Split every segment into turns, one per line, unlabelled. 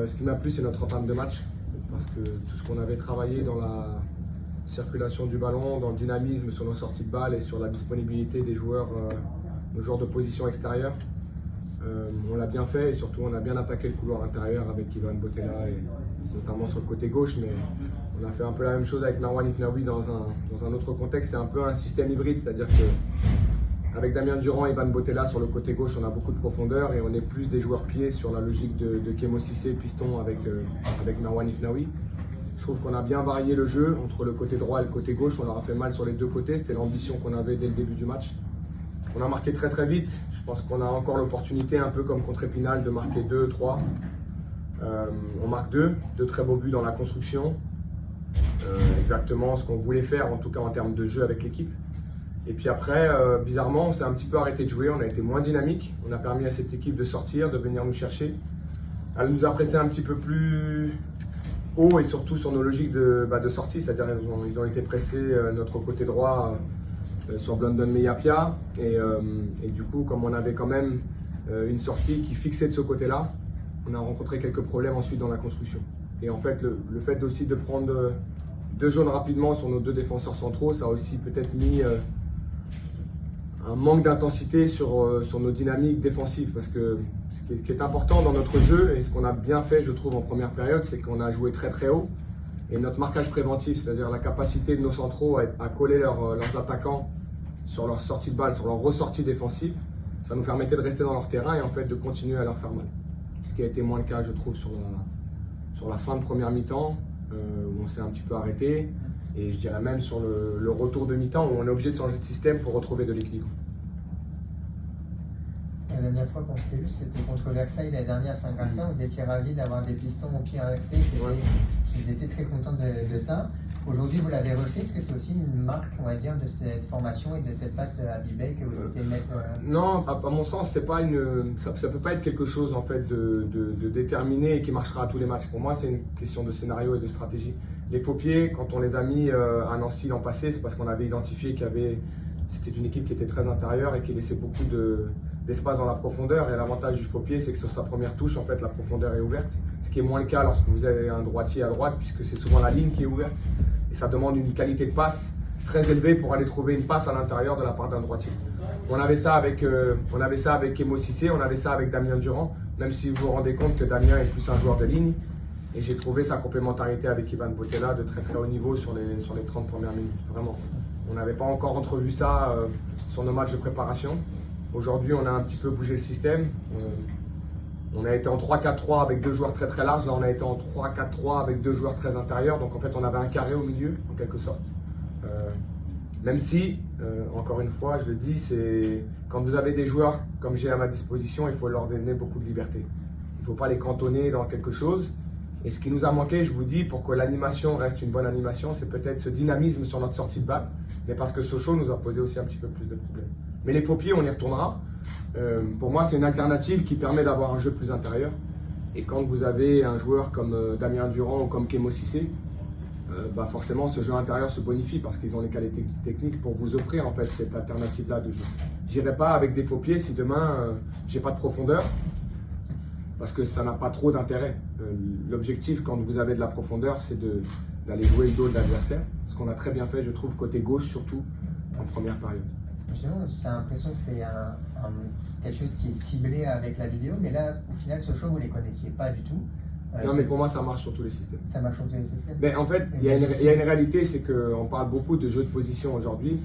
Ce qui m'a plu, c'est notre entame de match, parce que tout ce qu'on avait travaillé dans la circulation du ballon, dans le dynamisme sur nos sorties de balles et sur la disponibilité des joueurs, nos joueurs de position extérieure, on l'a bien fait et surtout on a bien attaqué le couloir intérieur avec Ivan Botella et notamment sur le côté gauche, mais on a fait un peu la même chose avec Marwan Ifnaoui dans un autre contexte. C'est un peu un système hybride, c'est-à-dire que avec Damien Durand et Ivan Botella sur le côté gauche, on a beaucoup de profondeur et on est plus des joueurs pieds sur la logique de Kemo Cissé, piston avec Marwan Ifnaoui. Je trouve qu'on a bien varié le jeu entre le côté droit et le côté gauche. On leur a fait mal sur les deux côtés. C'était l'ambition qu'on avait dès le début du match. On a marqué très très vite. Je pense qu'on a encore l'opportunité, un peu comme contre Épinal, de marquer 2, 3. On marque deux très beaux buts dans la construction. Exactement ce qu'on voulait faire, en tout cas en termes de jeu avec l'équipe. Et puis après, bizarrement, on s'est un petit peu arrêté de jouer. On a été moins dynamique. On a permis à cette équipe de sortir, de venir nous chercher. Elle nous a pressé un petit peu plus haut et surtout sur nos logiques de sortie, c'est-à-dire ils ont été pressés notre côté droit sur Blondon Meyapia et du coup comme on avait quand même une sortie qui fixait de ce côté-là, on a rencontré quelques problèmes ensuite dans la construction. Et en fait le fait aussi de prendre deux jaunes rapidement sur nos deux défenseurs centraux, ça a aussi peut-être mis un manque d'intensité sur nos dynamiques défensives, parce que ce qui est important dans notre jeu et ce qu'on a bien fait, je trouve, en première période, c'est qu'on a joué très très haut et notre marquage préventif, c'est-à-dire la capacité de nos centraux à coller leurs attaquants sur leur sortie de balle, sur leur ressortie défensive, ça nous permettait de rester dans leur terrain et en fait de continuer à leur faire mal. Ce qui a été moins le cas, je trouve, sur la fin de première mi-temps, où on s'est un petit peu arrêté. Et je dirais même sur le retour de mi-temps où on est obligé de changer de système pour retrouver de l'équilibre.
La dernière fois qu'on s'est vu, c'était contre Versailles, la dernière 5-1. Vous étiez ravis d'avoir des pistons au pied inversé. Ils étaient très contents de ça. Aujourd'hui, vous l'avez refait. Est-ce que c'est aussi une marque, on va dire, de cette formation et de cette patte à Bibey que vous essayez de mettre
Non, à mon sens, c'est pas ça peut pas être quelque chose en fait de déterminé et qui marchera à tous les matchs. Pour moi, c'est une question de scénario et de stratégie. Les faux pieds, quand on les a mis à Nancy l'an passé, c'est parce qu'on avait identifié c'était une équipe qui était très intérieure et qui laissait beaucoup d'espace dans la profondeur. Et l'avantage du faux pied, c'est que sur sa première touche, en fait, la profondeur est ouverte. Ce qui est moins le cas lorsque vous avez un droitier à droite, puisque c'est souvent la ligne qui est ouverte. Et ça demande une qualité de passe très élevée pour aller trouver une passe à l'intérieur de la part d'un droitier. On avait ça avec Kemo Cissé, on avait ça avec Damien Durand, même si vous vous rendez compte que Damien est plus un joueur de ligne. Et j'ai trouvé sa complémentarité avec Ivan Botella de très très haut niveau sur les 30 premières minutes. Vraiment. On n'avait pas encore entrevu ça sur nos matchs de préparation. Aujourd'hui, on a un petit peu bougé le système. On a été en 3-4-3 avec deux joueurs très très larges. Là, on a été en 3-4-3 avec deux joueurs très intérieurs. Donc en fait, on avait un carré au milieu, en quelque sorte. Même si, encore une fois, je le dis, c'est quand vous avez des joueurs comme j'ai à ma disposition, il faut leur donner beaucoup de liberté. Il ne faut pas les cantonner dans quelque chose. Et ce qui nous a manqué, je vous dis, pour que l'animation reste une bonne animation, c'est peut-être ce dynamisme sur notre sortie de balle, mais parce que Sochaux nous a posé aussi un petit peu plus de problèmes. Mais les faux pieds, on y retournera. Pour moi, c'est une alternative qui permet d'avoir un jeu plus intérieur. Et quand vous avez un joueur comme Damien Durand ou comme Kemo Cissé, forcément, ce jeu intérieur se bonifie parce qu'ils ont les qualités techniques pour vous offrir en fait cette alternative-là de jeu. J'irai pas avec des faux pieds si demain j'ai pas de profondeur, parce que ça n'a pas trop d'intérêt. L'objectif, quand vous avez de la profondeur, c'est d'aller jouer le dos de l'adversaire. Ce qu'on a très bien fait, je trouve, côté gauche, surtout en première période.
Justement, j'ai l'impression que c'est quelque chose qui est ciblé avec la vidéo, mais là, au final, Sochaux, vous ne les connaissiez pas du tout.
Non, mais pour moi, ça marche sur tous les systèmes.
Ça marche sur tous les systèmes.
Mais en fait, il y a une réalité, c'est qu'on parle beaucoup de jeu de position aujourd'hui.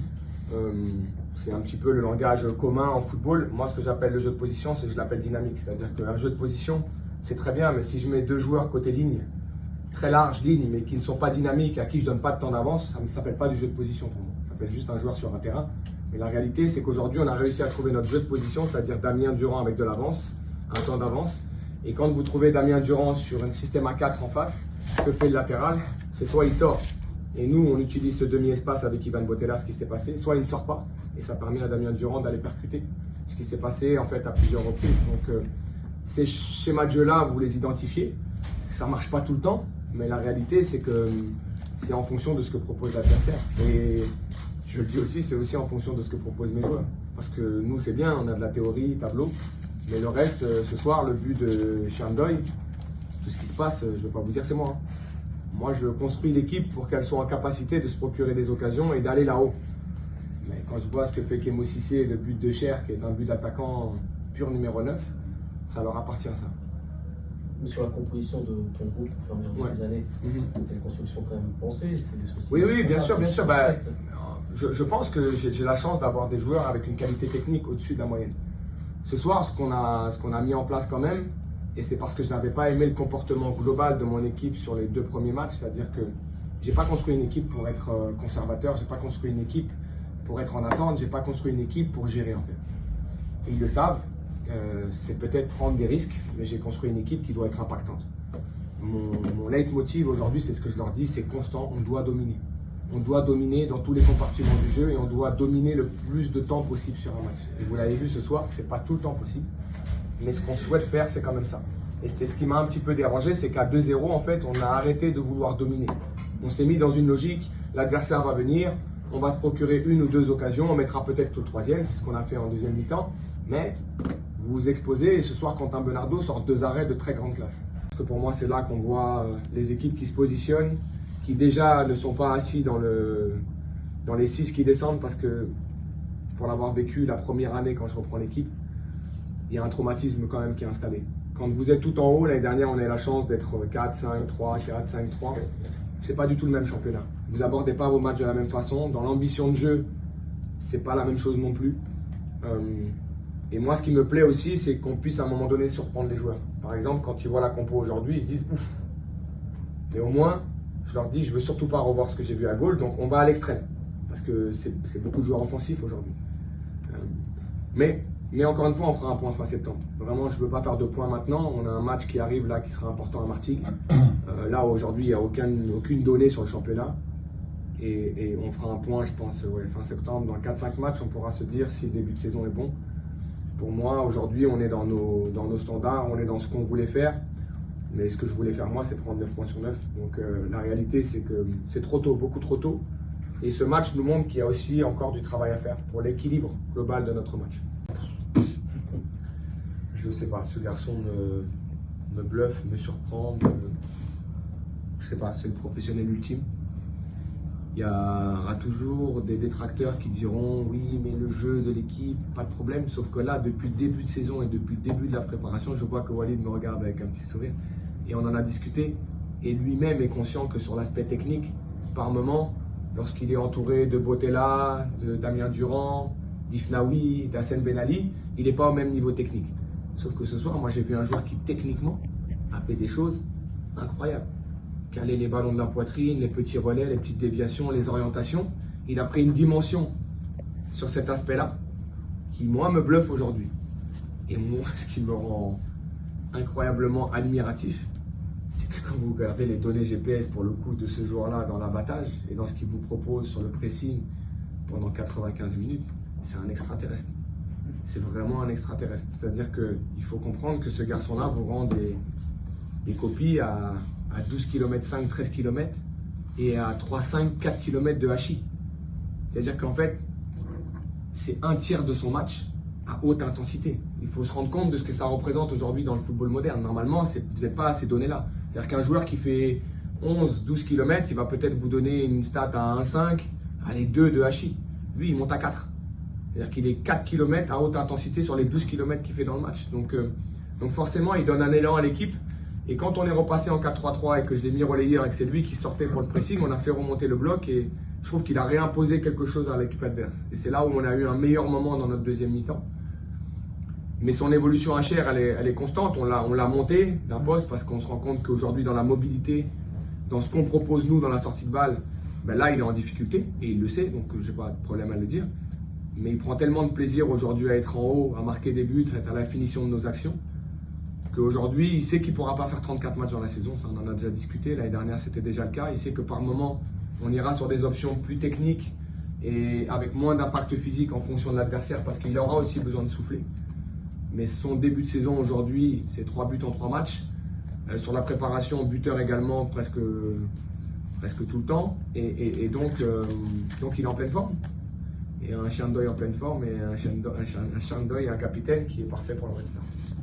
C'est un petit peu le langage commun en football. Moi, ce que j'appelle le jeu de position, je l'appelle dynamique. C'est-à-dire qu'un jeu de position, c'est très bien, mais si je mets deux joueurs côté ligne, très large ligne, mais qui ne sont pas dynamiques, à qui je ne donne pas de temps d'avance, ça ne s'appelle pas du jeu de position pour moi. Ça s'appelle juste un joueur sur un terrain. Mais la réalité, c'est qu'aujourd'hui, on a réussi à trouver notre jeu de position, c'est-à-dire Damien Durand avec de l'avance, un temps d'avance. Et quand vous trouvez Damien Durand sur un système à 4 en face, que fait le latéral? C'est soit il sort, et nous, on utilise ce demi-espace avec Ivan Botella, ce qui s'est passé, soit il ne sort pas, et ça permet à Damien Durand d'aller percuter. Ce qui s'est passé en fait à plusieurs reprises. Donc ces schémas de jeu-là, vous les identifiez. Ça ne marche pas tout le temps, mais la réalité, c'est que c'est en fonction de ce que propose l'adversaire. Et je le dis aussi, c'est aussi en fonction de ce que proposent mes joueurs. Parce que nous, c'est bien, on a de la théorie, tableau, mais le reste, ce soir, le but de Chandoy, tout ce qui se passe, je ne vais pas vous dire c'est moi. Moi, je construis l'équipe pour qu'elle soit en capacité de se procurer des occasions et d'aller là-haut. Mais quand je vois ce que fait Kémo Cissé, le but de Cher, qui est un but d'attaquant pur numéro 9, ça leur appartient, ça.
Mais sur la composition de ton groupe au fur et à mesure de ces années, c'est une construction quand même pensée.
Oui, bien sûr. Bah, je pense que j'ai la chance d'avoir des joueurs avec une qualité technique au-dessus de la moyenne. Ce soir, ce qu'on a mis en place quand même, et c'est parce que je n'avais pas aimé le comportement global de mon équipe sur les 2 premiers matchs, c'est-à-dire que j'ai pas construit une équipe pour être conservateur, j'ai pas construit une équipe pour être en attente, j'ai pas construit une équipe pour gérer en fait. Et ils le savent, c'est peut-être prendre des risques, mais j'ai construit une équipe qui doit être impactante. Mon leitmotiv aujourd'hui, c'est ce que je leur dis, c'est constant, on doit dominer. On doit dominer dans tous les compartiments du jeu et on doit dominer le plus de temps possible sur un match. Et vous l'avez vu ce soir, c'est pas tout le temps possible. Mais ce qu'on souhaite faire, c'est quand même ça. Et c'est ce qui m'a un petit peu dérangé, c'est qu'à 2-0, en fait, on a arrêté de vouloir dominer. On s'est mis dans une logique, l'adversaire va venir, on va se procurer 1 ou 2 occasions, on mettra peut-être au 3e, c'est ce qu'on a fait en deuxième mi-temps. Mais vous vous exposez et ce soir, Quentin Bernardo sort 2 arrêts de très grande classe. Parce que pour moi, c'est là qu'on voit les équipes qui se positionnent, qui déjà ne sont pas assis dans les 6 qui descendent, parce que pour l'avoir vécu la première année quand je reprends l'équipe, il y a un traumatisme quand même qui est installé. Quand vous êtes tout en haut, l'année dernière, on a eu la chance d'être 4-5-3, 4-5-3. C'est pas du tout le même championnat. Vous abordez pas vos matchs de la même façon. Dans l'ambition de jeu, c'est pas la même chose non plus. Et moi, ce qui me plaît aussi, c'est qu'on puisse à un moment donné surprendre les joueurs. Par exemple, quand ils voient la compo aujourd'hui, ils se disent ouf. Mais au moins, je leur dis, je veux surtout pas revoir ce que j'ai vu à Gaulle, donc on va à l'extrême. Parce que c'est beaucoup de joueurs offensifs aujourd'hui. Mais encore une fois, on fera un point fin septembre. Vraiment, je ne veux pas faire de points maintenant. On a un match qui arrive là, qui sera important à Martigues. Là, aujourd'hui, il n'y a aucune donnée sur le championnat. Et on fera un point, je pense, fin septembre. Dans 4-5 matchs, on pourra se dire si le début de saison est bon. Pour moi, aujourd'hui, on est dans nos standards, on est dans ce qu'on voulait faire. Mais ce que je voulais faire, moi, c'est prendre 9 points sur 9. Donc la réalité, c'est que c'est trop tôt, beaucoup trop tôt. Et ce match nous montre qu'il y a aussi encore du travail à faire pour l'équilibre global de notre match. Je sais pas, ce garçon me bluffe, me surprend, je sais pas, c'est le professionnel ultime. Il y aura toujours des détracteurs qui diront oui, mais le jeu de l'équipe, pas de problème. Sauf que là, depuis le début de saison et depuis le début de la préparation, je vois que Walid me regarde avec un petit sourire. Et on en a discuté. Et lui-même est conscient que sur l'aspect technique, par moment, lorsqu'il est entouré de Botella, de Damien Durand, d'Ifnaoui, d'Hassen Ben Ali, il n'est pas au même niveau technique. Sauf que ce soir, moi j'ai vu un joueur qui techniquement a fait des choses incroyables. Caler les ballons de la poitrine, les petits relais, les petites déviations, les orientations. Il a pris une dimension sur cet aspect-là qui, moi, me bluffe aujourd'hui. Et moi, ce qui me rend incroyablement admiratif, c'est que quand vous regardez les données GPS pour le coup de ce joueur-là dans l'abattage et dans ce qu'il vous propose sur le pressing pendant 95 minutes, c'est un extraterrestre. C'est vraiment un extraterrestre. C'est-à-dire qu'il faut comprendre que ce garçon-là vous rend des copies à 12 km 5, 13 km et à 3, 5, 4 km de hachis. C'est-à-dire qu'en fait, c'est un tiers de son match à haute intensité. Il faut se rendre compte de ce que ça représente aujourd'hui dans le football moderne. Normalement, vous n'êtes pas à ces données-là. C'est-à-dire qu'un joueur qui fait 11, 12 km, il va peut-être vous donner une stat à 1,5, allez, 2 de hachis. Lui, il monte à 4. C'est-à-dire qu'il est 4 km à haute intensité sur les 12 km qu'il fait dans le match. Donc forcément, il donne un élan à l'équipe. Et quand on est repassé en 4-3-3 et que je l'ai mis relayeur et que c'est lui qui sortait pour le pressing, on a fait remonter le bloc et je trouve qu'il a réimposé quelque chose à l'équipe adverse. Et c'est là où on a eu un meilleur moment dans notre deuxième mi-temps. Mais son évolution à Cher, elle est constante. On l'a monté d'un poste parce qu'on se rend compte qu'aujourd'hui, dans la mobilité, dans ce qu'on propose nous dans la sortie de balle, ben là, il est en difficulté et il le sait, donc je n'ai pas de problème à le dire. Mais il prend tellement de plaisir aujourd'hui à être en haut, à marquer des buts, à être à la finition de nos actions, qu'aujourd'hui, il sait qu'il ne pourra pas faire 34 matchs dans la saison. Ça, on en a déjà discuté. L'année dernière, c'était déjà le cas. Il sait que par moment, on ira sur des options plus techniques et avec moins d'impact physique en fonction de l'adversaire parce qu'il aura aussi besoin de souffler. Mais son début de saison aujourd'hui, c'est 3 buts en 3 matchs. Sur la préparation, buteur également presque tout le temps. Et donc il est en pleine forme. Et un chien de deuil en pleine forme et un chien de deuil et un capitaine qui est parfait pour le Red Star.